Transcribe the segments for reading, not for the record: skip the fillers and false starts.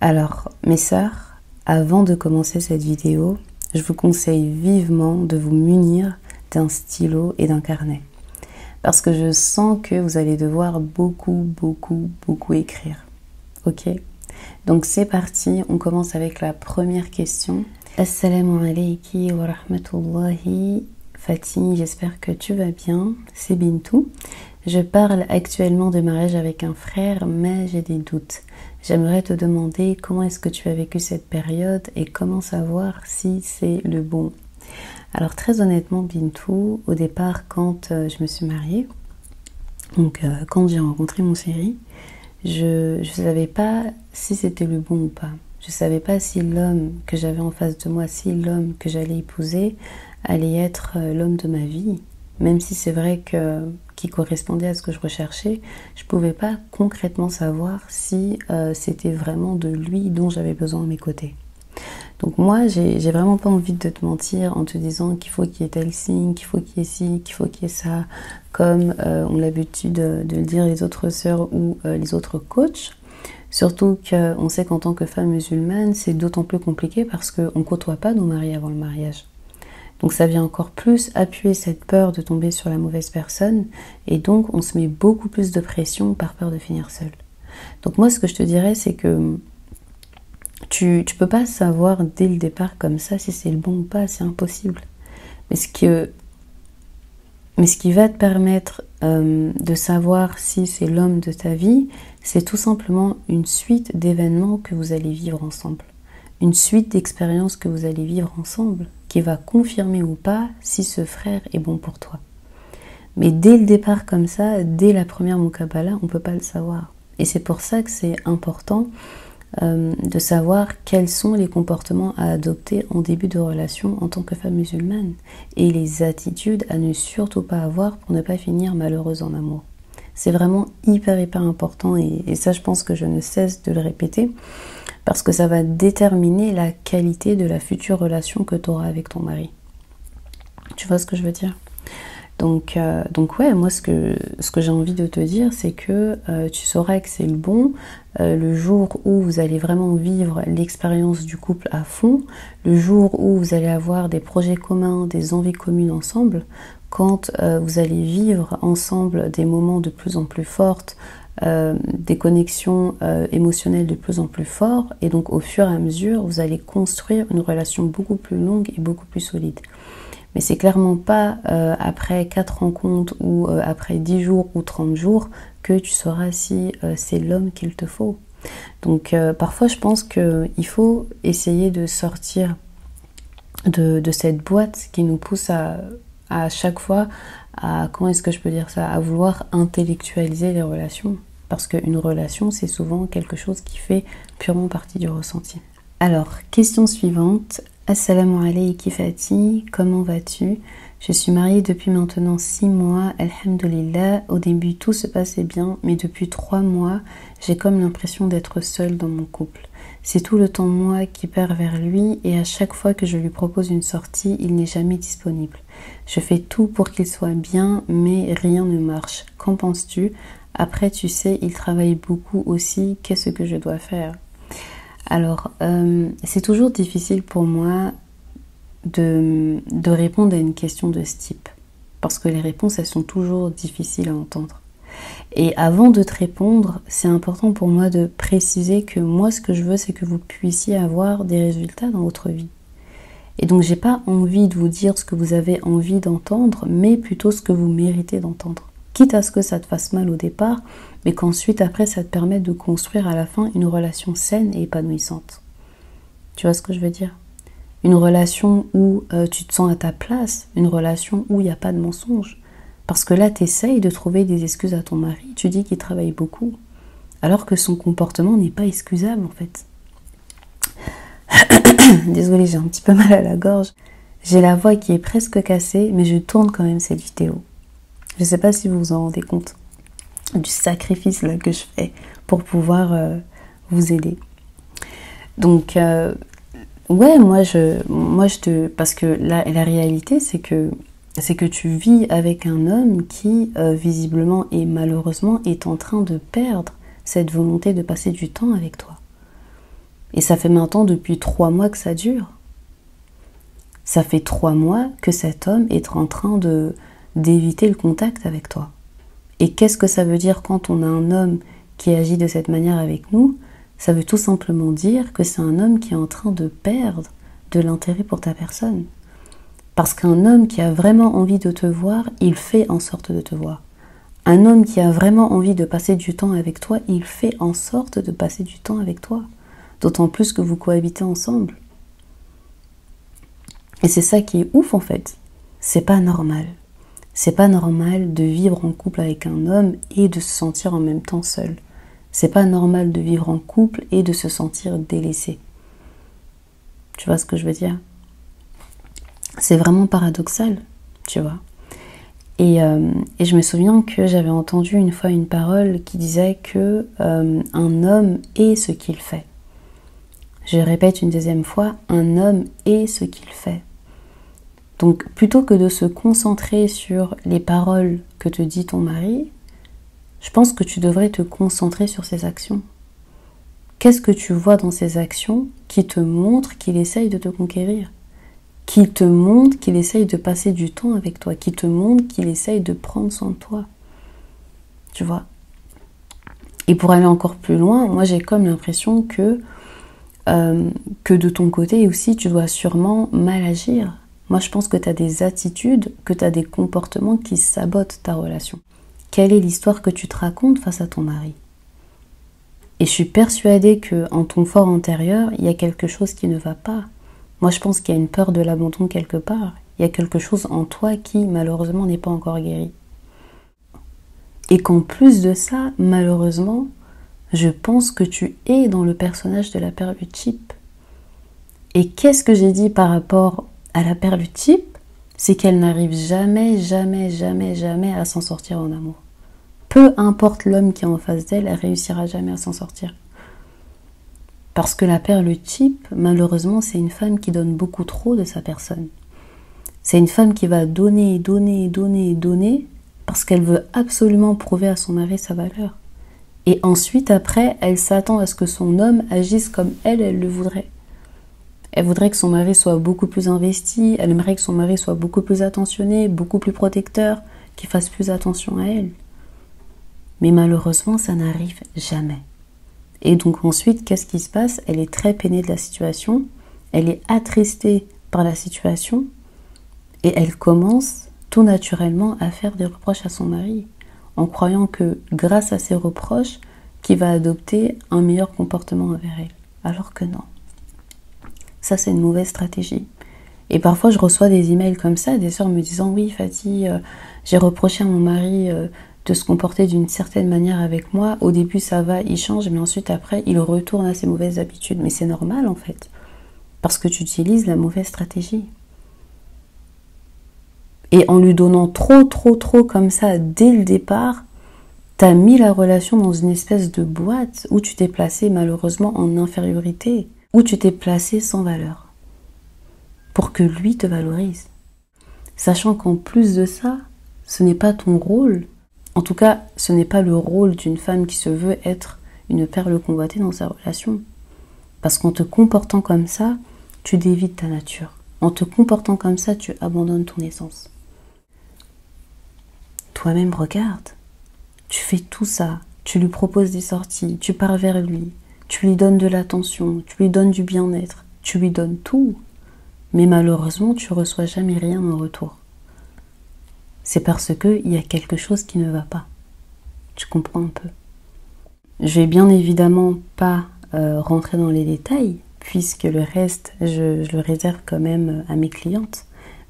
Alors, mes sœurs, avant de commencer cette vidéo, je vous conseille vivement de vous munir d'un stylo et d'un carnet. Parce que je sens que vous allez devoir beaucoup écrire. Ok? Donc c'est parti, on commence avec la première question. Assalamu alayki wa rahmatullahi. Fatih, j'espère que tu vas bien. C'est Bintou. Je parle actuellement de mariage avec un frère, mais j'ai des doutes. J'aimerais te demander comment est-ce que tu as vécu cette période et comment savoir si c'est le bon. Alors très honnêtement, Bintou, au départ, quand je me suis mariée, donc quand j'ai rencontré mon chéri, je ne savais pas si c'était le bon ou pas. Je ne savais pas si l'homme que j'avais en face de moi, si l'homme que j'allais épouser allait être l'homme de ma vie. Même si c'est vrai qu'il correspondait à ce que je recherchais, je ne pouvais pas concrètement savoir si c'était vraiment de lui dont j'avais besoin à mes côtés. Donc moi, j'ai vraiment pas envie de te mentir en te disant qu'il faut qu'il y ait tel signe, qu'il faut qu'il y ait ci, qu'il faut qu'il y ait ça, comme ont l'habitude de le dire les autres sœurs ou les autres coachs. Surtout qu'on sait qu'en tant que femme musulmane, c'est d'autant plus compliqué parce qu'on ne côtoie pas nos maris avant le mariage. Donc ça vient encore plus appuyer cette peur de tomber sur la mauvaise personne et donc on se met beaucoup plus de pression par peur de finir seule. Donc moi, ce que je te dirais, c'est que tu peux pas savoir dès le départ comme ça si c'est le bon ou pas, c'est impossible. Mais ce qui va te permettre de savoir si c'est l'homme de ta vie, c'est tout simplement une suite d'événements que vous allez vivre ensemble. Une suite d'expériences que vous allez vivre ensemble qui va confirmer ou pas si ce frère est bon pour toi. Mais dès le départ comme ça, dès la première Muqabala, on ne peut pas le savoir. Et c'est pour ça que c'est important de savoir quels sont les comportements à adopter en début de relation en tant que femme musulmane et les attitudes à ne surtout pas avoir pour ne pas finir malheureuse en amour. C'est vraiment hyper important et ça, je pense que je ne cesse de le répéter parce que ça va déterminer la qualité de la future relation que tu auras avec ton mari. Tu vois ce que je veux dire ? Donc ouais, moi ce que j'ai envie de te dire, c'est que tu sauras que c'est le bon le jour où vous allez vraiment vivre l'expérience du couple à fond, le jour où vous allez avoir des projets communs, des envies communes ensemble, quand vous allez vivre ensemble des moments de plus en plus fortes, des connexions émotionnelles de plus en plus fortes, et donc au fur et à mesure, vous allez construire une relation beaucoup plus longue et beaucoup plus solide. Mais c'est clairement pas après 4 rencontres ou après 10 jours ou 30 jours que tu sauras si c'est l'homme qu'il te faut. Donc parfois je pense qu'il faut essayer de sortir de cette boîte qui nous pousse à chaque fois comment est-ce que je peux dire ça, à vouloir intellectualiser les relations. Parce qu'une relation, c'est souvent quelque chose qui fait purement partie du ressenti. Alors, question suivante. Assalamu alayki Fatih, comment vas-tu? Je suis mariée depuis maintenant 6 mois, alhamdulillah. Au début tout se passait bien, mais depuis 3 mois, j'ai comme l'impression d'être seule dans mon couple. C'est tout le temps moi qui pars vers lui et à chaque fois que je lui propose une sortie, il n'est jamais disponible. Je fais tout pour qu'il soit bien, mais rien ne marche. Qu'en penses-tu? Après, tu sais, il travaille beaucoup aussi, qu'est-ce que je dois faire? Alors, c'est toujours difficile pour moi de répondre à une question de ce type. Parce que les réponses, elles sont toujours difficiles à entendre. Et avant de te répondre, c'est important pour moi de préciser que moi, ce que je veux, c'est que vous puissiez avoir des résultats dans votre vie. Et donc, j'ai pas envie de vous dire ce que vous avez envie d'entendre, mais plutôt ce que vous méritez d'entendre. Quitte à ce que ça te fasse mal au départ, mais qu'ensuite, après, ça te permette de construire à la fin une relation saine et épanouissante. Tu vois ce que je veux dire? Une relation où tu te sens à ta place, une relation où il n'y a pas de mensonge. Parce que là, tu essayes de trouver des excuses à ton mari, tu dis qu'il travaille beaucoup, alors que son comportement n'est pas excusable en fait. Désolée, j'ai un petit peu mal à la gorge. J'ai la voix qui est presque cassée, mais je tourne quand même cette vidéo. Je ne sais pas si vous vous en rendez compte du sacrifice là, que je fais pour pouvoir vous aider. Donc, ouais, parce que la réalité, c'est que tu vis avec un homme qui, visiblement et malheureusement, est en train de perdre cette volonté de passer du temps avec toi. Et ça fait maintenant depuis 3 mois que ça dure. Ça fait 3 mois que cet homme est en train d'éviter le contact avec toi. Et qu'est-ce que ça veut dire quand on a un homme qui agit de cette manière avec nous? Ça veut tout simplement dire que c'est un homme qui est en train de perdre de l'intérêt pour ta personne. Parce qu'un homme qui a vraiment envie de te voir, il fait en sorte de te voir. Un homme qui a vraiment envie de passer du temps avec toi, il fait en sorte de passer du temps avec toi. D'autant plus que vous cohabitez ensemble. Et c'est ça qui est ouf en fait. C'est pas normal. C'est pas normal de vivre en couple avec un homme et de se sentir en même temps seul. C'est pas normal de vivre en couple et de se sentir délaissé. Tu vois ce que je veux dire? C'est vraiment paradoxal, tu vois. Et je me souviens que j'avais entendu une fois une parole qui disait que un homme est ce qu'il fait. Je répète une deuxième fois, un homme est ce qu'il fait. Donc plutôt que de se concentrer sur les paroles que te dit ton mari, je pense que tu devrais te concentrer sur ses actions. Qu'est-ce que tu vois dans ses actions qui te montre qu'il essaye de te conquérir? Qui te montre qu'il essaye de passer du temps avec toi? Qui te montre qu'il essaye de prendre soin de toi? Tu vois? Et pour aller encore plus loin, moi j'ai comme l'impression que de ton côté aussi, tu dois sûrement mal agir. Moi je pense que tu as des attitudes, que tu as des comportements qui sabotent ta relation. Quelle est l'histoire que tu te racontes face à ton mari? Et je suis persuadée qu'en ton fort intérieur, il y a quelque chose qui ne va pas. Moi, je pense qu'il y a une peur de l'abandon quelque part. Il y a quelque chose en toi qui, malheureusement, n'est pas encore guéri. Et qu'en plus de ça, malheureusement, je pense que tu es dans le personnage de la perle type. Et qu'est-ce que j'ai dit par rapport à la perle type? C'est qu'elle n'arrive jamais, jamais, jamais, jamais à s'en sortir en amour. Peu importe l'homme qui est en face d'elle, elle réussira jamais à s'en sortir. Parce que la perle type, malheureusement, c'est une femme qui donne beaucoup trop de sa personne. C'est une femme qui va donner, donner, donner, donner, parce qu'elle veut absolument prouver à son mari sa valeur. Et ensuite, après, elle s'attend à ce que son homme agisse comme elle le voudrait. Elle voudrait que son mari soit beaucoup plus investi, elle aimerait que son mari soit beaucoup plus attentionné, beaucoup plus protecteur, qu'il fasse plus attention à elle. Mais malheureusement, ça n'arrive jamais. Et donc ensuite, qu'est-ce qui se passe? Elle est très peinée de la situation, elle est attristée par la situation, et elle commence tout naturellement à faire des reproches à son mari, en croyant que grâce à ces reproches, qu'il va adopter un meilleur comportement envers elle. Alors que non. Ça, c'est une mauvaise stratégie. Et parfois, je reçois des emails comme ça, des sœurs me disant « Oui, Fatih, j'ai reproché à mon mari de se comporter d'une certaine manière avec moi. Au début, ça va, il change, mais ensuite, après, il retourne à ses mauvaises habitudes. » Mais c'est normal, en fait, parce que tu utilises la mauvaise stratégie. Et en lui donnant trop comme ça, dès le départ, t'as mis la relation dans une espèce de boîte où tu t'es placé malheureusement en infériorité, où tu t'es placé sans valeur, pour que lui te valorise. Sachant qu'en plus de ça, ce n'est pas ton rôle, en tout cas, ce n'est pas le rôle d'une femme qui se veut être une perle convoitée dans sa relation. Parce qu'en te comportant comme ça, tu dévies de ta nature. En te comportant comme ça, tu abandonnes ton essence. Toi-même, regarde. Tu fais tout ça. Tu lui proposes des sorties, tu pars vers lui, tu lui donnes de l'attention, tu lui donnes du bien-être, tu lui donnes tout. Mais malheureusement, tu ne reçois jamais rien en retour. C'est parce qu'il y a quelque chose qui ne va pas. Tu comprends un peu. Je vais bien évidemment pas rentrer dans les détails, puisque le reste, je le réserve quand même à mes clientes.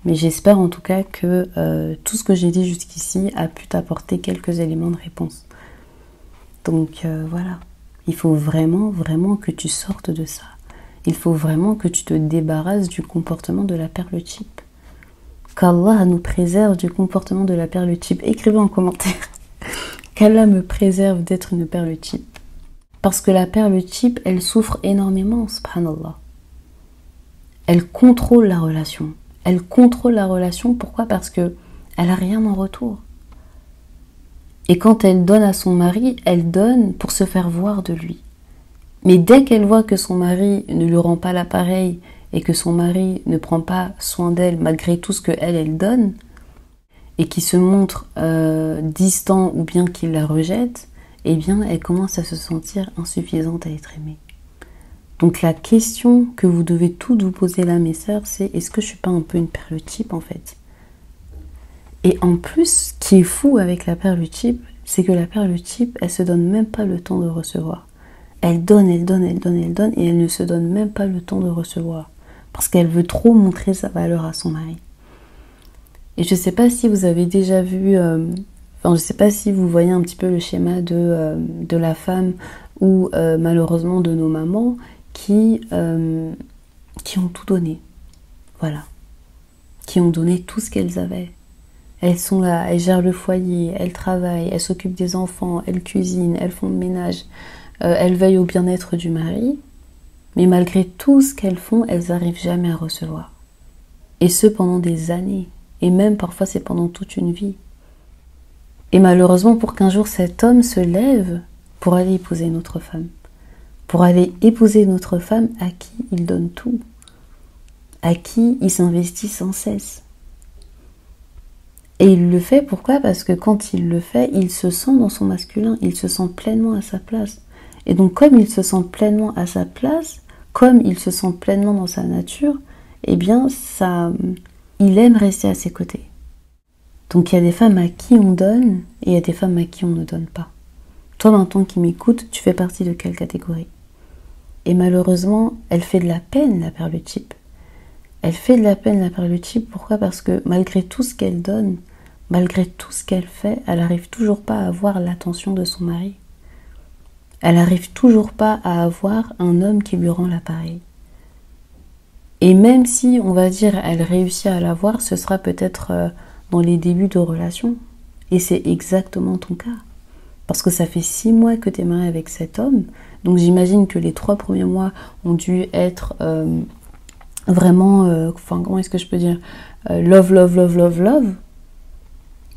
Mais j'espère en tout cas que tout ce que j'ai dit jusqu'ici a pu t'apporter quelques éléments de réponse. Donc voilà, il faut vraiment que tu sortes de ça. Il faut vraiment que tu te débarrasses du comportement de la perle type. Qu'Allah nous préserve du comportement de la perle type. Écrivez en commentaire. Qu'Allah me préserve d'être une perle type. Parce que la perle type, elle souffre énormément, subhanallah. Elle contrôle la relation. Elle contrôle la relation, pourquoi? Parce qu'elle n'a rien en retour. Et quand elle donne à son mari, elle donne pour se faire voir de lui. Mais dès qu'elle voit que son mari ne lui rend pas l'appareil et que son mari ne prend pas soin d'elle malgré tout ce qu'elle donne, et qui se montre distant ou bien qu'il la rejette, eh bien elle commence à se sentir insuffisante à être aimée. Donc la question que vous devez toutes vous poser là, mes sœurs, c'est est-ce que je suis pas un peu une perle type en fait? Et en plus, ce qui est fou avec la perle type, c'est que la perle type, elle se donne même pas le temps de recevoir. Elle donne, elle donne, elle donne, elle donne, et elle ne se donne même pas le temps de recevoir. Parce qu'elle veut trop montrer sa valeur à son mari. Et je ne sais pas si vous avez déjà vu, je ne sais pas si vous voyez un petit peu le schéma de la femme ou malheureusement de nos mamans qui ont tout donné. Voilà. Qui ont donné tout ce qu'elles avaient. Elles sont là, elles gèrent le foyer, elles travaillent, elles s'occupent des enfants, elles cuisinent, elles font le ménage, elles veillent au bien-être du mari. Mais malgré tout ce qu'elles font, elles n'arrivent jamais à recevoir. Et ce pendant des années. Et même parfois c'est pendant toute une vie. Et malheureusement pour qu'un jour cet homme se lève pour aller épouser une autre femme. Pour aller épouser une autre femme à qui il donne tout. À qui il s'investit sans cesse. Et il le fait, pourquoi? Parce que quand il le fait, il se sent dans son masculin, il se sent pleinement à sa place. Et donc comme il se sent pleinement à sa place, comme il se sent pleinement dans sa nature, eh bien il aime rester à ses côtés. Donc il y a des femmes à qui on donne, et il y a des femmes à qui on ne donne pas. Toi maintenant qui m'écoutes, tu fais partie de quelle catégorie? Et malheureusement, elle fait de la peine la perle type. Elle fait de la peine la perle type, pourquoi? Parce que malgré tout ce qu'elle donne, malgré tout ce qu'elle fait, elle n'arrive toujours pas à avoir l'attention de son mari. Elle n'arrive toujours pas à avoir un homme qui lui rend l'appareil. Et même si, on va dire, elle réussit à l'avoir, ce sera peut-être dans les débuts de relation. Et c'est exactement ton cas. Parce que ça fait 6 mois que tu es marié avec cet homme. Donc j'imagine que les 3 premiers mois ont dû être vraiment, comment est-ce que je peux dire, love, love, love, love, love.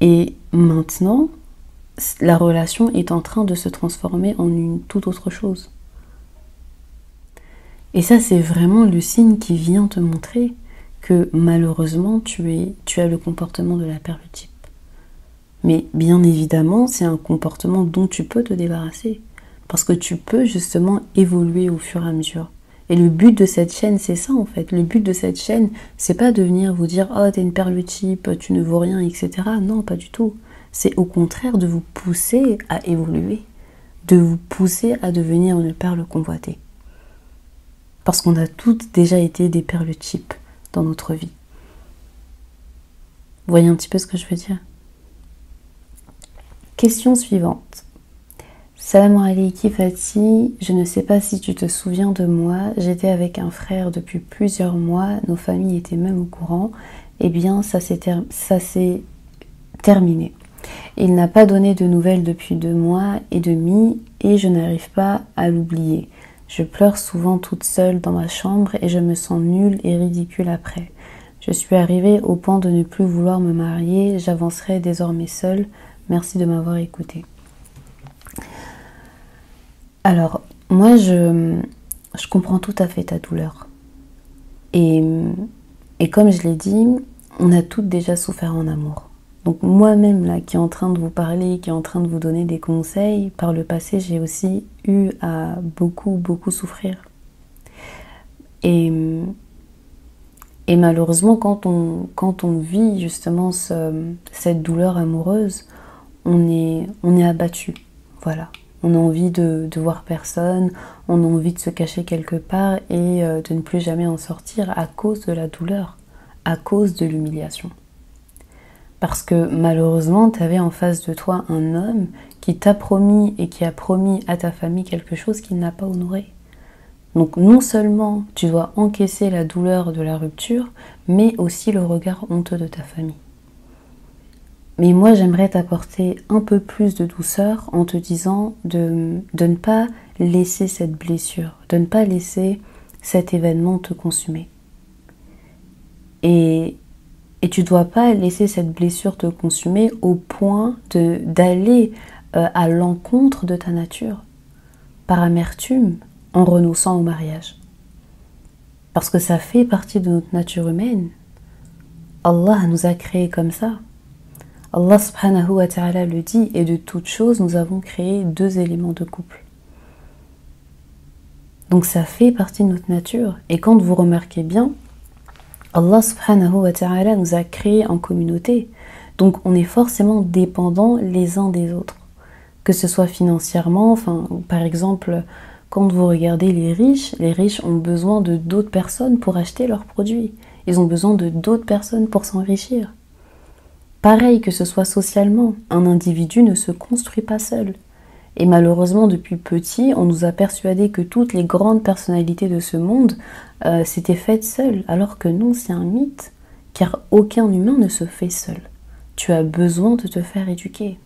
Et maintenant, la relation est en train de se transformer en une toute autre chose. Et ça, c'est vraiment le signe qui vient te montrer que malheureusement, tu as le comportement de la perle type. Mais bien évidemment, c'est un comportement dont tu peux te débarrasser. Parce que tu peux justement évoluer au fur et à mesure. Et le but de cette chaîne, c'est ça en fait. Le but de cette chaîne, c'est pas de venir vous dire « Oh, t'es une perle type, tu ne vaux rien, etc. » Non, pas du tout. C'est au contraire de vous pousser à évoluer. De vous pousser à devenir une perle convoitée. Parce qu'on a toutes déjà été des perles types dans notre vie. Vous voyez un petit peu ce que je veux dire? Question suivante. Salam alaikum Fatih, je ne sais pas si tu te souviens de moi, j'étais avec un frère depuis plusieurs mois, nos familles étaient même au courant, eh bien ça s'est terminé. Il n'a pas donné de nouvelles depuis 2 mois et demi et je n'arrive pas à l'oublier. Je pleure souvent toute seule dans ma chambre et je me sens nulle et ridicule après. Je suis arrivée au point de ne plus vouloir me marier, j'avancerai désormais seule. Merci de m'avoir écoutée. Alors, moi, je comprends tout à fait ta douleur. Et comme je l'ai dit, on a toutes déjà souffert en amour. Donc moi-même, là, qui est en train de vous parler, qui est en train de vous donner des conseils, par le passé, j'ai aussi eu à beaucoup, beaucoup souffrir. Et malheureusement, quand on vit justement cette douleur amoureuse, on est abattu. Voilà. On a envie de voir personne, on a envie de se cacher quelque part et de ne plus jamais en sortir à cause de la douleur, à cause de l'humiliation. Parce que malheureusement, tu avais en face de toi un homme qui t'a promis et qui a promis à ta famille quelque chose qu'il n'a pas honoré. Donc non seulement tu dois encaisser la douleur de la rupture, mais aussi le regard honteux de ta famille. Mais moi, j'aimerais t'apporter un peu plus de douceur en te disant de ne pas laisser cette blessure, de ne pas laisser cet événement te consumer. Et tu ne dois pas laisser cette blessure te consumer au point d'aller à l'encontre de ta nature. Par amertume, en renonçant au mariage. Parce que ça fait partie de notre nature humaine. Allah nous a créés comme ça. Allah subhanahu wa ta'ala le dit, et de toutes choses, nous avons créé 2 éléments de couple. Donc ça fait partie de notre nature. Et quand vous remarquez bien, Allah subhanahu wa ta'ala nous a créés en communauté. Donc on est forcément dépendants les uns des autres. Que ce soit financièrement, par exemple, quand vous regardez les riches ont besoin de d'autres personnes pour acheter leurs produits. Ils ont besoin de d'autres personnes pour s'enrichir. Pareil que ce soit socialement, un individu ne se construit pas seul. Et malheureusement, depuis petit, on nous a persuadé que toutes les grandes personnalités de ce monde s'étaient faites seules, alors que non, c'est un mythe, car aucun humain ne se fait seul. Tu as besoin de te faire éduquer.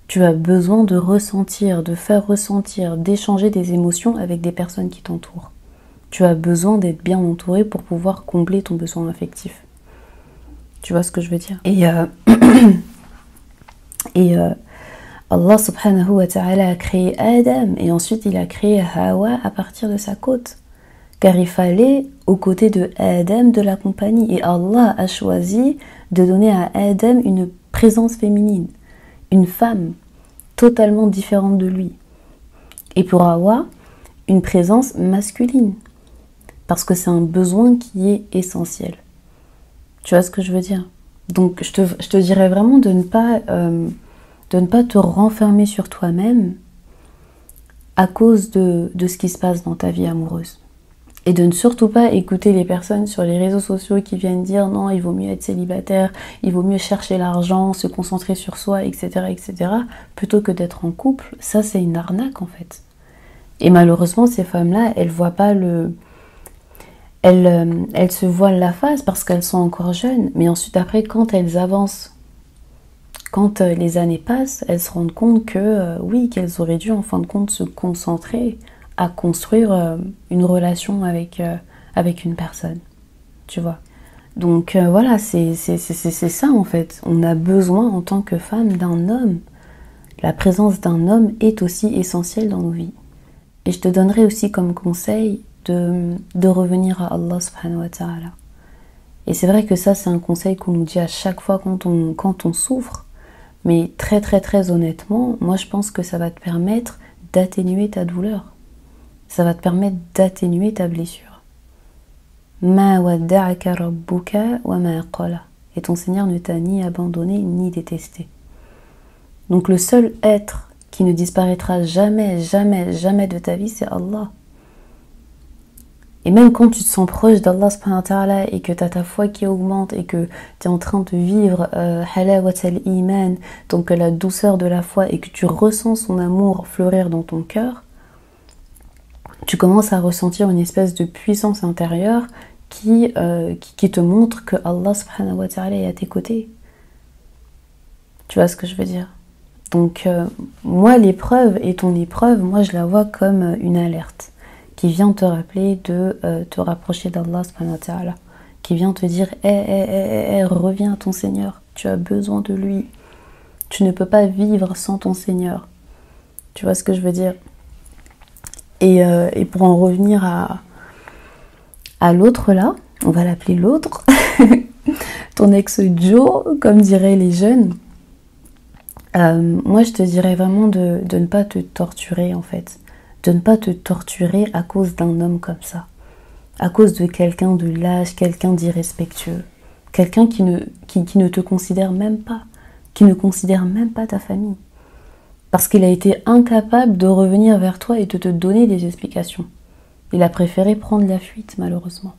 Tu as besoin de ressentir, de faire ressentir, d'échanger des émotions avec des personnes qui t'entourent. Tu as besoin d'être bien entouré pour pouvoir combler ton besoin affectif. Tu vois ce que je veux dire? Et Allah subhanahu wa ta'ala a créé Adam et ensuite il a créé Hawa à partir de sa côte. Car il fallait aux côtés de Adam de la compagnie. Et Allah a choisi de donner à Adam une présence féminine. Une femme totalement différente de lui. Et pour Hawa, une présence masculine. Parce que c'est un besoin qui est essentiel. Tu vois ce que je veux dire? Donc je te dirais vraiment de ne pas te renfermer sur toi-même à cause de ce qui se passe dans ta vie amoureuse. Et de ne surtout pas écouter les personnes sur les réseaux sociaux qui viennent dire non, il vaut mieux être célibataire, il vaut mieux chercher l'argent, se concentrer sur soi, etc., etc., plutôt que d'être en couple. Ça, c'est une arnaque en fait. Et malheureusement, ces femmes-là, elles voient pas elles se voilent la face parce qu'elles sont encore jeunes. Mais ensuite, après, quand elles avancent, quand les années passent, elles se rendent compte que oui, qu'elles auraient dû en fin de compte se concentrer à construire une relation avec une personne, tu vois. Donc voilà, c'est ça en fait. On a besoin en tant que femme d'un homme. La présence d'un homme est aussi essentielle dans nos vies. Et je te donnerai aussi comme conseil de revenir à Allah subhanahu wa ta'ala. Et c'est vrai que ça, c'est un conseil qu'on nous dit à chaque fois quand on souffre. Mais très très très honnêtement, moi je pense que ça va te permettre d'atténuer ta douleur. Ça va te permettre d'atténuer ta blessure. Ma wadda'aka rabbuka wa ma qala. Et ton Seigneur ne t'a ni abandonné ni détesté. Donc le seul être qui ne disparaîtra jamais, jamais, jamais de ta vie, c'est Allah. Et même quand tu te sens proche d'Allah subhanahu wa ta'ala et que tu as ta foi qui augmente et que tu es en train de vivre halawat al-iman, donc la douceur de la foi, et que tu ressens son amour fleurir dans ton cœur, tu commences à ressentir une espèce de puissance intérieure qui te montre que Allah subhanahu wa ta'ala est à tes côtés. Tu vois ce que je veux dire? Donc moi, l'épreuve et ton épreuve, moi je la vois comme une alerte qui vient te rappeler de te rapprocher d'Allah subhanahu wa ta'ala, qui vient te dire reviens à ton Seigneur, tu as besoin de lui, tu ne peux pas vivre sans ton Seigneur. Tu vois ce que je veux dire? Et pour en revenir à l'autre là, on va l'appeler l'autre, ton ex Joe, comme diraient les jeunes, moi je te dirais vraiment de ne pas te torturer en fait. De ne pas te torturer à cause d'un homme comme ça. À cause de quelqu'un de lâche, quelqu'un d'irrespectueux. Quelqu'un qui ne te considère même pas. Qui ne considère même pas ta famille. Parce qu'il a été incapable de revenir vers toi et de te donner des explications. Il a préféré prendre la fuite, malheureusement.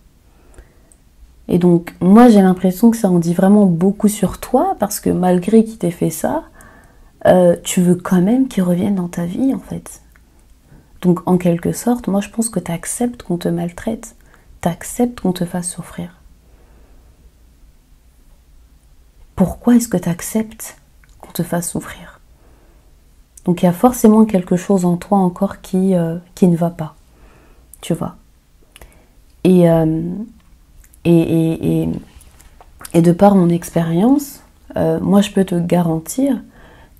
Et donc, moi j'ai l'impression que ça en dit vraiment beaucoup sur toi, parce que malgré qu'il t'ait fait ça, tu veux quand même qu'il revienne dans ta vie, en fait. Donc en quelque sorte, moi je pense que tu acceptes qu'on te maltraite, tu acceptes qu'on te fasse souffrir. Pourquoi est-ce que tu acceptes qu'on te fasse souffrir? Donc il y a forcément quelque chose en toi encore qui ne va pas, tu vois. Et de par mon expérience, moi je peux te garantir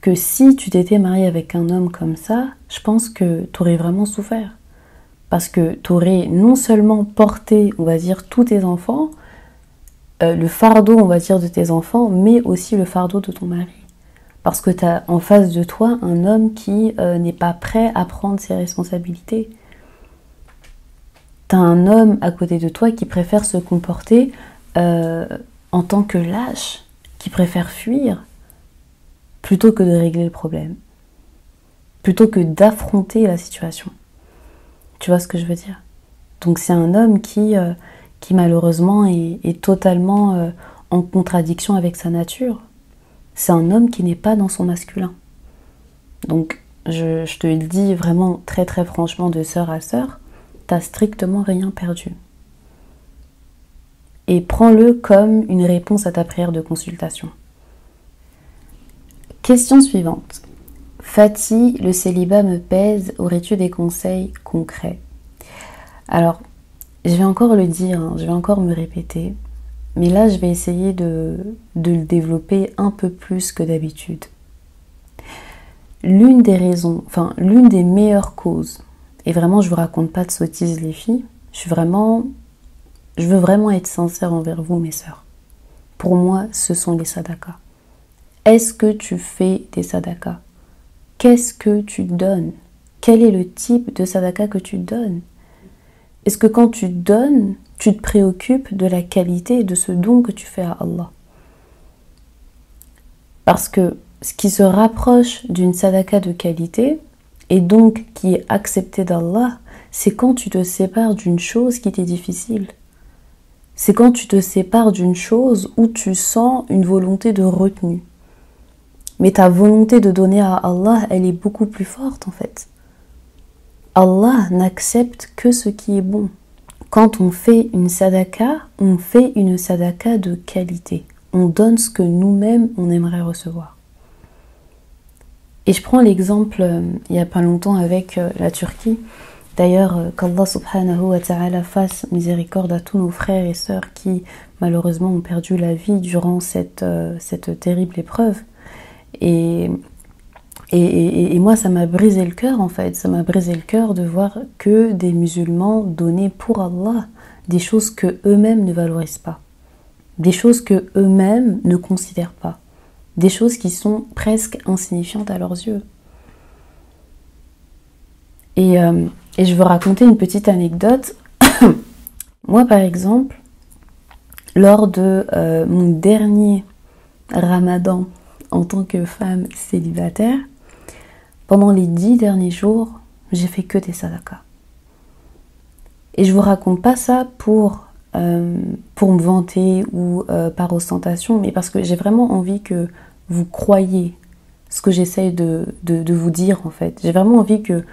que si tu t'étais mariée avec un homme comme ça, je pense que tu aurais vraiment souffert. Parce que tu aurais non seulement porté, on va dire, tous tes enfants, le fardeau, on va dire, de tes enfants, mais aussi le fardeau de ton mari. Parce que tu as en face de toi un homme qui n'est pas prêt à prendre ses responsabilités. Tu as un homme à côté de toi qui préfère se comporter en tant que lâche, qui préfère fuir, plutôt que de régler le problème, plutôt que d'affronter la situation. Tu vois ce que je veux dire? Donc c'est un homme qui malheureusement est totalement en contradiction avec sa nature. C'est un homme qui n'est pas dans son masculin. Donc je te le dis vraiment très très franchement de sœur à sœur, t'as strictement rien perdu. Et prends-le comme une réponse à ta prière de consultation. Question suivante. Fatih, le célibat me pèse, aurais-tu des conseils concrets? Alors, je vais encore le dire, hein, je vais encore me répéter, mais là je vais essayer de le développer un peu plus que d'habitude. L'une des raisons, enfin l'une des meilleures causes, et vraiment je vous raconte pas de sottises les filles, je veux vraiment être sincère envers vous mes sœurs. Pour moi, ce sont les sadakas. Est-ce que tu fais des sadakas? Qu'est-ce que tu donnes? Quel est le type de sadaka que tu donnes? Est-ce que quand tu donnes, tu te préoccupes de la qualité de ce don que tu fais à Allah? Parce que ce qui se rapproche d'une sadaka de qualité, et donc qui est acceptée d'Allah, c'est quand tu te sépares d'une chose qui t'est difficile. C'est quand tu te sépares d'une chose où tu sens une volonté de retenue. Mais ta volonté de donner à Allah, elle est beaucoup plus forte en fait. Allah n'accepte que ce qui est bon. Quand on fait une sadaka de qualité. On donne ce que nous-mêmes on aimerait recevoir. Et je prends l'exemple il n'y a pas longtemps avec la Turquie. D'ailleurs, qu'Allah subhanahu wa ta'ala fasse miséricorde à tous nos frères et sœurs qui malheureusement ont perdu la vie durant cette terrible épreuve. Et moi, ça m'a brisé le cœur en fait. Ça m'a brisé le cœur de voir que des musulmans donnaient pour Allah des choses que eux-mêmes ne valorisent pas. Des choses que eux-mêmes ne considèrent pas. Des choses qui sont presque insignifiantes à leurs yeux. Et je veux raconter une petite anecdote. Moi, par exemple, lors de mon dernier ramadan en tant que femme célibataire, pendant les 10 derniers jours, j'ai fait que des sadakas. Et je vous raconte pas ça pour me vanter ou par ostentation, mais parce que j'ai vraiment envie que vous croyiez ce que j'essaye de vous dire en fait. J'ai vraiment envie que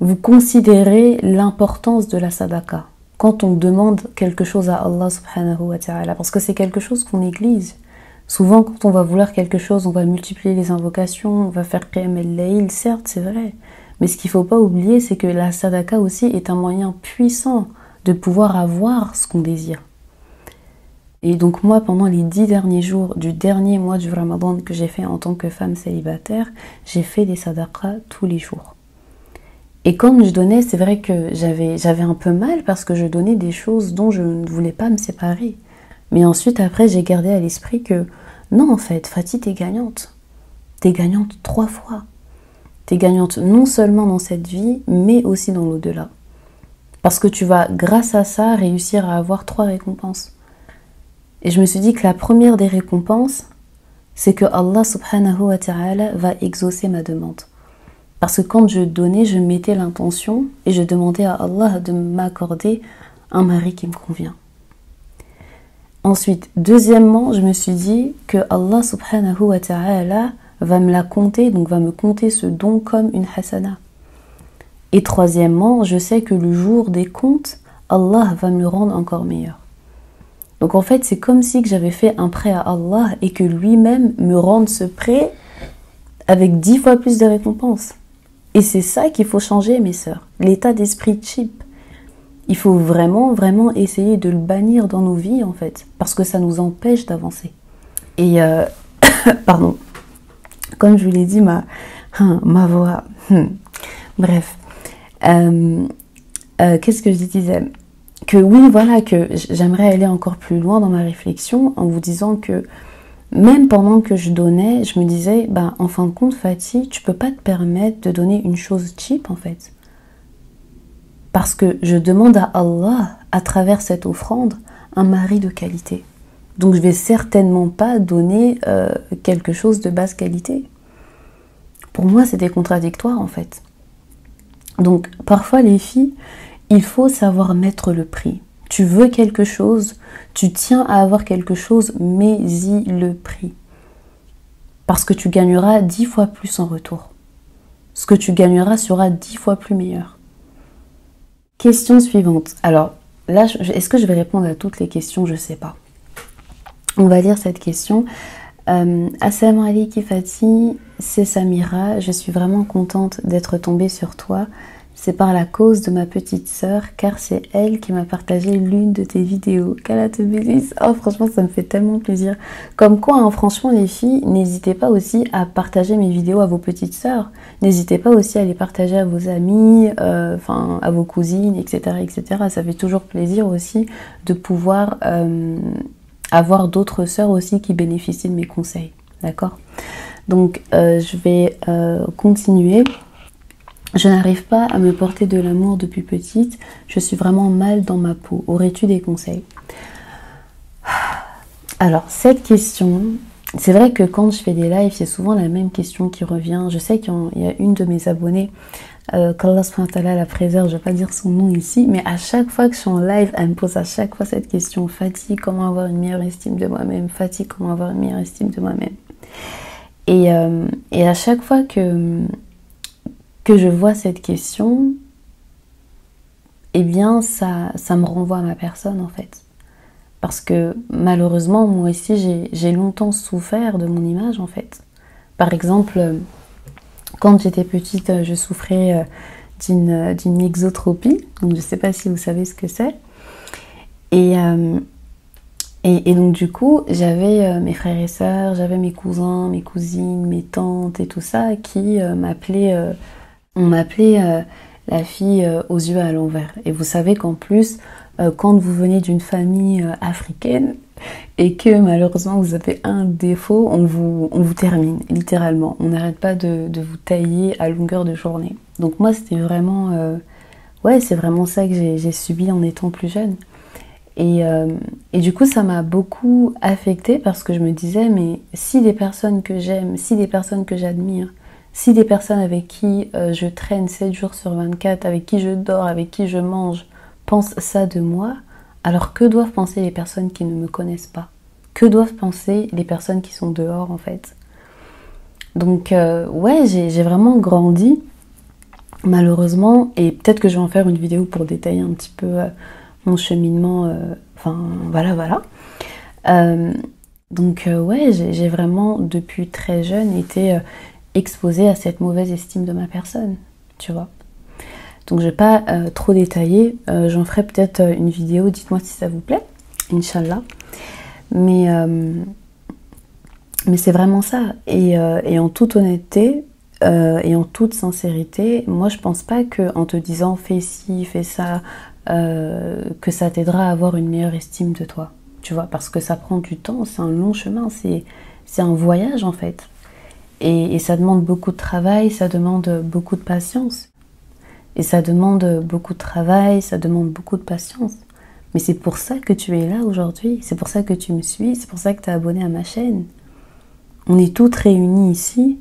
vous considérez l'importance de la sadaka quand on demande quelque chose à Allah subhanahu wa ta'ala, parce que c'est quelque chose qu'on néglige. Souvent quand on va vouloir quelque chose, on va multiplier les invocations, on va faire qiyam al-layl, certes c'est vrai, mais ce qu'il ne faut pas oublier c'est que la sadaka aussi est un moyen puissant de pouvoir avoir ce qu'on désire. Et donc moi, pendant les 10 derniers jours du dernier mois du Ramadan que j'ai fait en tant que femme célibataire, j'ai fait des sadaqas tous les jours. Et quand je donnais, c'est vrai que j'avais un peu mal parce que je donnais des choses dont je ne voulais pas me séparer. Mais ensuite, après, j'ai gardé à l'esprit que non, en fait, Fatih, t'es gagnante. T'es gagnante 3 fois. T'es gagnante non seulement dans cette vie, mais aussi dans l'au-delà. Parce que tu vas, grâce à ça, réussir à avoir 3 récompenses. Et je me suis dit que la première des récompenses, c'est que Allah subhanahu wa ta'ala va exaucer ma demande. Parce que quand je donnais, je mettais l'intention et je demandais à Allah de m'accorder un mari qui me convient. Ensuite, deuxièmement, je me suis dit que Allah subhanahu wa ta'ala va me la compter, donc va me compter ce don comme une hasana. Et troisièmement, je sais que le jour des comptes, Allah va me le rendre encore meilleur. Donc en fait, c'est comme si j'avais fait un prêt à Allah et que lui-même me rende ce prêt avec 10 fois plus de récompenses. Et c'est ça qu'il faut changer, mes sœurs. L'état d'esprit cheap. Il faut vraiment, vraiment essayer de le bannir dans nos vies, en fait. Parce que ça nous empêche d'avancer. Et, pardon. Comme je vous l'ai dit, ma voix... Bref. Qu'est-ce que je disais? Que oui, voilà, que j'aimerais aller encore plus loin dans ma réflexion en vous disant que même pendant que je donnais, je me disais, bah, en fin de compte, Fatih, tu peux pas te permettre de donner une chose cheap, en fait. Parce que je demande à Allah, à travers cette offrande, un mari de qualité. Donc je vais certainement pas donner quelque chose de basse qualité. Pour moi, c'était contradictoire, en fait. Donc parfois, les filles, il faut savoir mettre le prix. Tu veux quelque chose, tu tiens à avoir quelque chose, mets-y le prix. Parce que tu gagneras 10 fois plus en retour. Ce que tu gagneras sera 10 fois plus meilleur. Question suivante. Alors, là, est-ce que je vais répondre à toutes les questions? Je sais pas. On va lire cette question. Assalamu alaikum Fatih, c'est Samira. Je suis vraiment contente d'être tombée sur toi. C'est par la cause de ma petite sœur, car c'est elle qui m'a partagé l'une de tes vidéos. Qu'Allah te bénisse. Oh, franchement, ça me fait tellement plaisir. Comme quoi, hein, franchement, les filles, n'hésitez pas aussi à partager mes vidéos à vos petites sœurs. N'hésitez pas aussi à les partager à vos amis, enfin, à vos cousines, etc., etc. Ça fait toujours plaisir aussi de pouvoir avoir d'autres sœurs aussi qui bénéficient de mes conseils. D'accord? Donc, je vais continuer. Je n'arrive pas à me porter de l'amour depuis petite. Je suis vraiment mal dans ma peau. Aurais-tu des conseils? Alors, cette question, c'est vrai que quand je fais des lives, c'est souvent la même question qui revient. Je sais qu'il y a une de mes abonnées, qu'Allah subhanahu wa ta'ala la préserve, je ne vais pas dire son nom ici, mais à chaque fois que je suis en live, elle me pose à chaque fois cette question. Fatih, comment avoir une meilleure estime de moi-même? Fatih, comment avoir une meilleure estime de moi-même? Et à chaque fois que je vois cette question, eh bien, ça me renvoie à ma personne, en fait. Parce que, malheureusement, moi aussi, j'ai longtemps souffert de mon image, en fait. Par exemple, quand j'étais petite, je souffrais d'une mixotropie. Donc, je ne sais pas si vous savez ce que c'est. Et donc, du coup, j'avais mes frères et sœurs, j'avais mes cousins, mes cousines, mes tantes et tout ça, qui m'appelaient... On m'appelait la fille aux yeux à l'envers. Et vous savez qu'en plus, quand vous venez d'une famille africaine et que malheureusement vous avez un défaut, on vous termine, littéralement. On n'arrête pas de vous tailler à longueur de journée. Donc moi, c'était vraiment... ouais, c'est vraiment ça que j'ai subi en étant plus jeune. Et du coup, ça m'a beaucoup affectée parce que je me disais, mais si des personnes que j'aime, si des personnes que j'admire, si des personnes avec qui je traîne 7 jours sur 24, avec qui je dors, avec qui je mange, pensent ça de moi, alors que doivent penser les personnes qui ne me connaissent pas? Que doivent penser les personnes qui sont dehors, en fait? Donc, ouais, j'ai vraiment grandi, malheureusement, et peut-être que je vais en faire une vidéo pour détailler un petit peu mon cheminement, enfin, voilà. Donc, ouais, j'ai vraiment, depuis très jeune, été... exposée à cette mauvaise estime de ma personne, tu vois. Donc je vais pas trop détailler, j'en ferai peut-être une vidéo, dites-moi si ça vous plaît, Inch'Allah. Mais c'est vraiment ça, et en toute honnêteté, et en toute sincérité, moi je pense pas qu'en te disant fais ci, fais ça, que ça t'aidera à avoir une meilleure estime de toi, tu vois, parce que ça prend du temps, c'est un long chemin, c'est un voyage en fait. Et ça demande beaucoup de travail, ça demande beaucoup de patience. Et ça demande beaucoup de travail, ça demande beaucoup de patience. Mais c'est pour ça que tu es là aujourd'hui, c'est pour ça que tu me suis, c'est pour ça que tu es abonné à ma chaîne. On est toutes réunies ici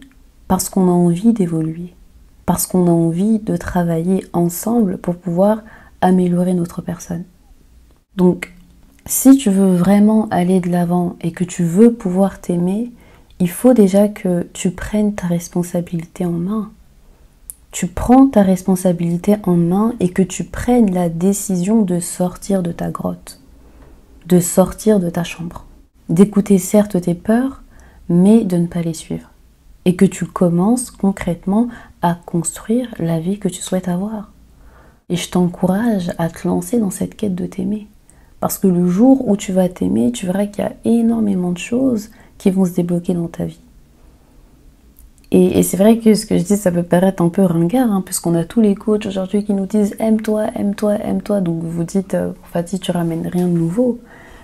parce qu'on a envie d'évoluer, parce qu'on a envie de travailler ensemble pour pouvoir améliorer notre personne. Donc, si tu veux vraiment aller de l'avant et que tu veux pouvoir t'aimer, il faut déjà que tu prennes ta responsabilité en main. Tu prends ta responsabilité en main et que tu prennes la décision de sortir de ta grotte, de sortir de ta chambre. D'écouter certes tes peurs, mais de ne pas les suivre. Et que tu commences concrètement à construire la vie que tu souhaites avoir. Et je t'encourage à te lancer dans cette quête de t'aimer. Parce que le jour où tu vas t'aimer, tu verras qu'il y a énormément de choses qui vont se débloquer dans ta vie. Et c'est vrai que ce que je dis, ça peut paraître un peu ringard, hein, puisqu'on a tous les coachs aujourd'hui qui nous disent aime-toi, aime-toi, aime-toi. Donc vous dites, Fatih, tu ramènes rien de nouveau.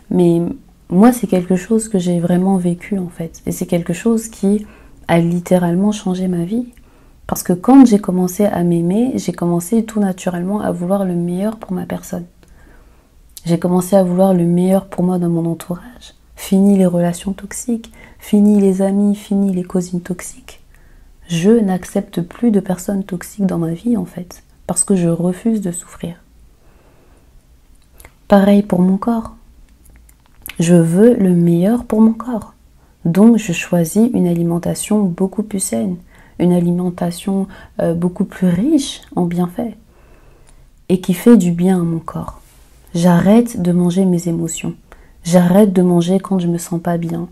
Mais moi, c'est quelque chose que j'ai vraiment vécu en fait. Et c'est quelque chose qui a littéralement changé ma vie. Parce que quand j'ai commencé à m'aimer, j'ai commencé tout naturellement à vouloir le meilleur pour ma personne. J'ai commencé à vouloir le meilleur pour moi dans mon entourage. Fini les relations toxiques, fini les amis, fini les cousines toxiques. Je n'accepte plus de personnes toxiques dans ma vie en fait, parce que je refuse de souffrir. Pareil pour mon corps. Je veux le meilleur pour mon corps. Donc je choisis une alimentation beaucoup plus saine, une alimentation beaucoup plus riche en bienfaits et qui fait du bien à mon corps. J'arrête de manger mes émotions. J'arrête de manger quand je me sens pas bien.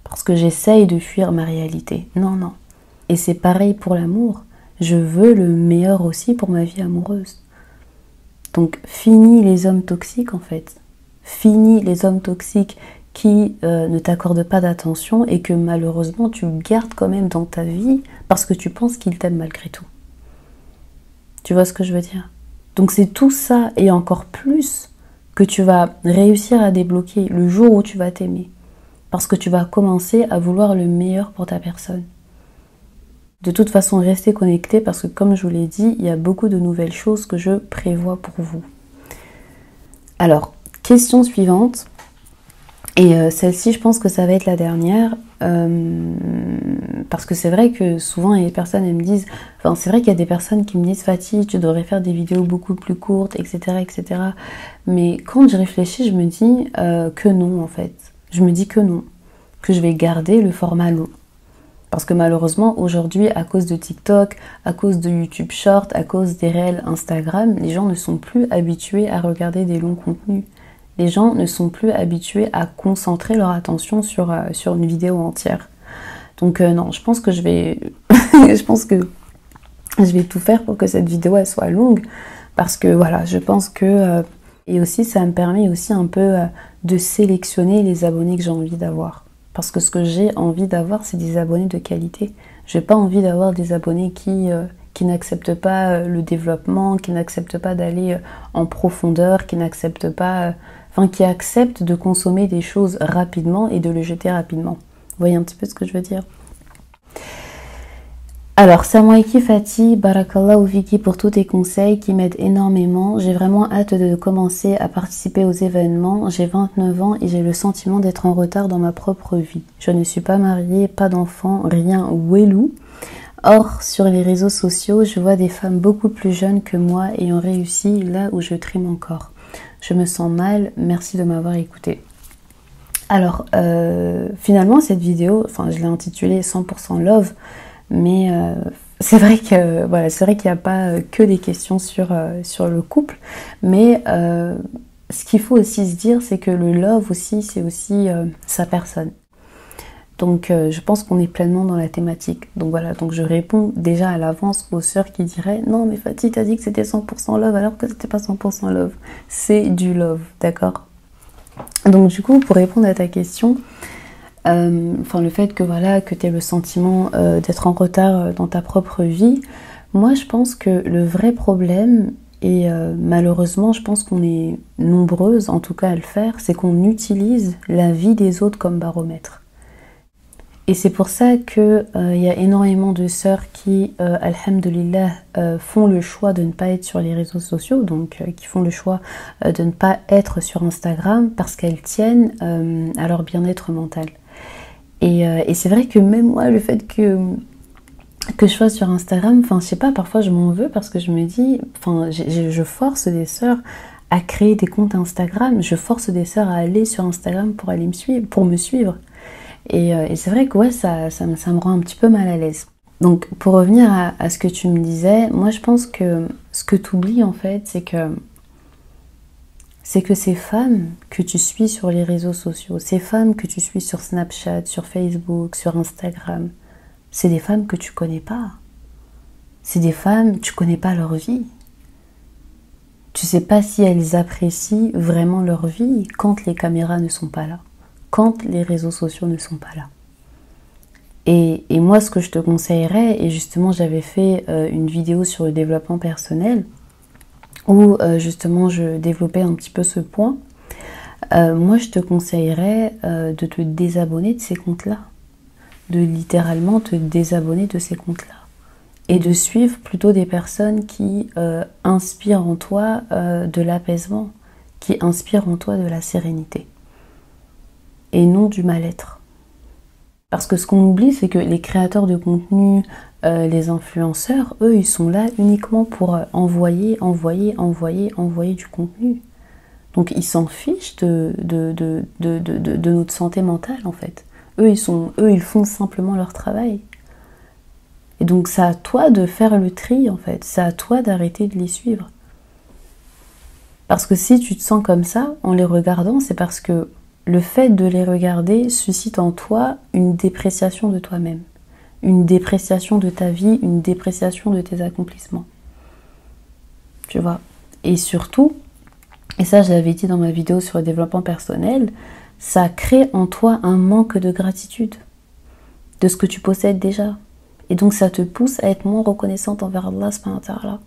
Parce que j'essaye de fuir ma réalité. Non, non. Et c'est pareil pour l'amour. Je veux le meilleur aussi pour ma vie amoureuse. Donc, fini les hommes toxiques en fait. Fini les hommes toxiques qui ne t'accordent pas d'attention et que malheureusement tu gardes quand même dans ta vie parce que tu penses qu'ils t'aiment malgré tout. Tu vois ce que je veux dire? Donc c'est tout ça et encore plus que tu vas réussir à débloquer le jour où tu vas t'aimer. Parce que tu vas commencer à vouloir le meilleur pour ta personne. De toute façon, restez connectés parce que comme je vous l'ai dit, il y a beaucoup de nouvelles choses que je prévois pour vous. Alors, question suivante. Et celle-ci, je pense que ça va être la dernière. Parce que c'est vrai que souvent, les personnes, elles me disent... Enfin, c'est vrai qu'il y a des personnes qui me disent « Fatih, tu devrais faire des vidéos beaucoup plus courtes, etc. etc. » Mais quand je réfléchis, je me dis que non, en fait. Je me dis que non. Que je vais garder le format long. Parce que malheureusement, aujourd'hui, à cause de TikTok, à cause de YouTube Short, à cause des réels Instagram, les gens ne sont plus habitués à regarder des longs contenus. Les gens ne sont plus habitués à concentrer leur attention sur une vidéo entière. Donc non, je pense que je vais tout faire pour que cette vidéo elle soit longue. Parce que voilà, je pense que... et aussi, ça me permet aussi un peu de sélectionner les abonnés que j'ai envie d'avoir. Parce que ce que j'ai envie d'avoir, c'est des abonnés de qualité. Je n'ai pas envie d'avoir des abonnés qui n'acceptent pas le développement, qui n'acceptent pas d'aller en profondeur, qui n'acceptent pas... Enfin, qui acceptent de consommer des choses rapidement et de le jeter rapidement. Vous voyez un petit peu ce que je veux dire? Alors, Samoaiki Fatih, Barakallahu Fiki pour tous tes conseils qui m'aident énormément. J'ai vraiment hâte de commencer à participer aux événements. J'ai 29 ans et j'ai le sentiment d'être en retard dans ma propre vie. Je ne suis pas mariée, pas d'enfant, rien, ouelou. Or, sur les réseaux sociaux, je vois des femmes beaucoup plus jeunes que moi ayant réussi là où je trime encore. Je me sens mal, merci de m'avoir écouté. Alors, finalement, cette vidéo, enfin, je l'ai intitulée 100% Love. Mais c'est vrai que voilà, c'est vrai qu'il n'y a pas que des questions sur le couple, mais ce qu'il faut aussi se dire, c'est que le love aussi, c'est aussi sa personne. Donc je pense qu'on est pleinement dans la thématique. Donc voilà, donc je réponds déjà à l'avance aux sœurs qui diraient non mais Fatih, t'as dit que c'était 100% love alors que c'était pas 100% love. C'est du love, d'accord? Donc du coup, pour répondre à ta question, enfin le fait que voilà que tu aies le sentiment d'être en retard dans ta propre vie, moi je pense que le vrai problème, et malheureusement je pense qu'on est nombreuses en tout cas à le faire, c'est qu'on utilise la vie des autres comme baromètre. Et c'est pour ça que y a énormément de sœurs qui, alhamdulillah, font le choix de ne pas être sur les réseaux sociaux, donc qui font le choix de ne pas être sur Instagram parce qu'elles tiennent à leur bien-être mental. Et c'est vrai que même moi, le fait que je sois sur Instagram, enfin je sais pas, parfois je m'en veux parce que je me dis, enfin je force des sœurs à créer des comptes Instagram, je force des sœurs à aller sur Instagram pour aller me suivre, pour me suivre. Et c'est vrai que ouais, ça me rend un petit peu mal à l'aise. Donc pour revenir à ce que tu me disais, moi je pense que ce que tu oublies en fait, c'est que ces femmes que tu suis sur les réseaux sociaux, ces femmes que tu suis sur Snapchat, sur Facebook, sur Instagram, c'est des femmes que tu connais pas. C'est des femmes, tu connais pas leur vie. Tu sais pas si elles apprécient vraiment leur vie quand les caméras ne sont pas là, quand les réseaux sociaux ne sont pas là. Et moi, ce que je te conseillerais, et justement j'avais fait une vidéo sur le développement personnel, où justement je développais un petit peu ce point, moi je te conseillerais de te désabonner de ces comptes-là, de littéralement te désabonner de ces comptes-là, et de suivre plutôt des personnes qui inspirent en toi de l'apaisement, qui inspirent en toi de la sérénité, et non du mal-être. Parce que ce qu'on oublie, c'est que les créateurs de contenu, les influenceurs, eux, ils sont là uniquement pour envoyer du contenu. Donc ils s'en fichent de notre santé mentale, en fait. Eux, ils font simplement leur travail. Et donc c'est à toi de faire le tri, en fait. C'est à toi d'arrêter de les suivre. Parce que si tu te sens comme ça, en les regardant, c'est parce que le fait de les regarder suscite en toi une dépréciation de toi-même, une dépréciation de ta vie, une dépréciation de tes accomplissements. Tu vois? Et surtout, et ça je l'avais dit dans ma vidéo sur le développement personnel, ça crée en toi un manque de gratitude de ce que tu possèdes déjà. Et donc ça te pousse à être moins reconnaissante envers Allah subhanahu wa ta'ala.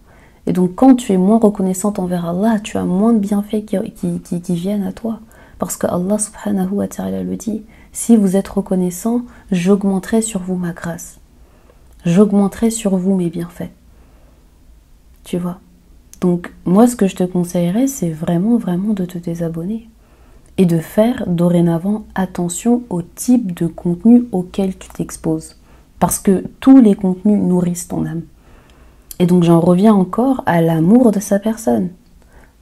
Et donc quand tu es moins reconnaissante envers Allah, tu as moins de bienfaits qui viennent à toi. Parce que Allah subhanahu wa ta'ala le dit, si vous êtes reconnaissant, j'augmenterai sur vous ma grâce. J'augmenterai sur vous mes bienfaits. Tu vois? Donc moi ce que je te conseillerais, c'est vraiment de te désabonner. Et de faire dorénavant attention au type de contenu auquel tu t'exposes. Parce que tous les contenus nourrissent ton âme. Et donc j'en reviens encore à l'amour de sa personne.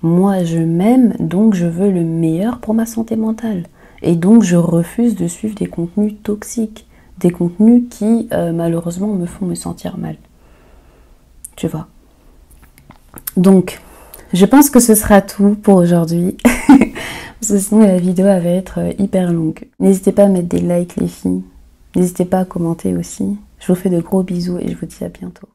Moi je m'aime, donc je veux le meilleur pour ma santé mentale. Et donc je refuse de suivre des contenus toxiques. Des contenus qui malheureusement me font me sentir mal. Tu vois. Donc je pense que ce sera tout pour aujourd'hui. Parce que sinon la vidéo va être hyper longue. N'hésitez pas à mettre des likes les filles. N'hésitez pas à commenter aussi. Je vous fais de gros bisous et je vous dis à bientôt.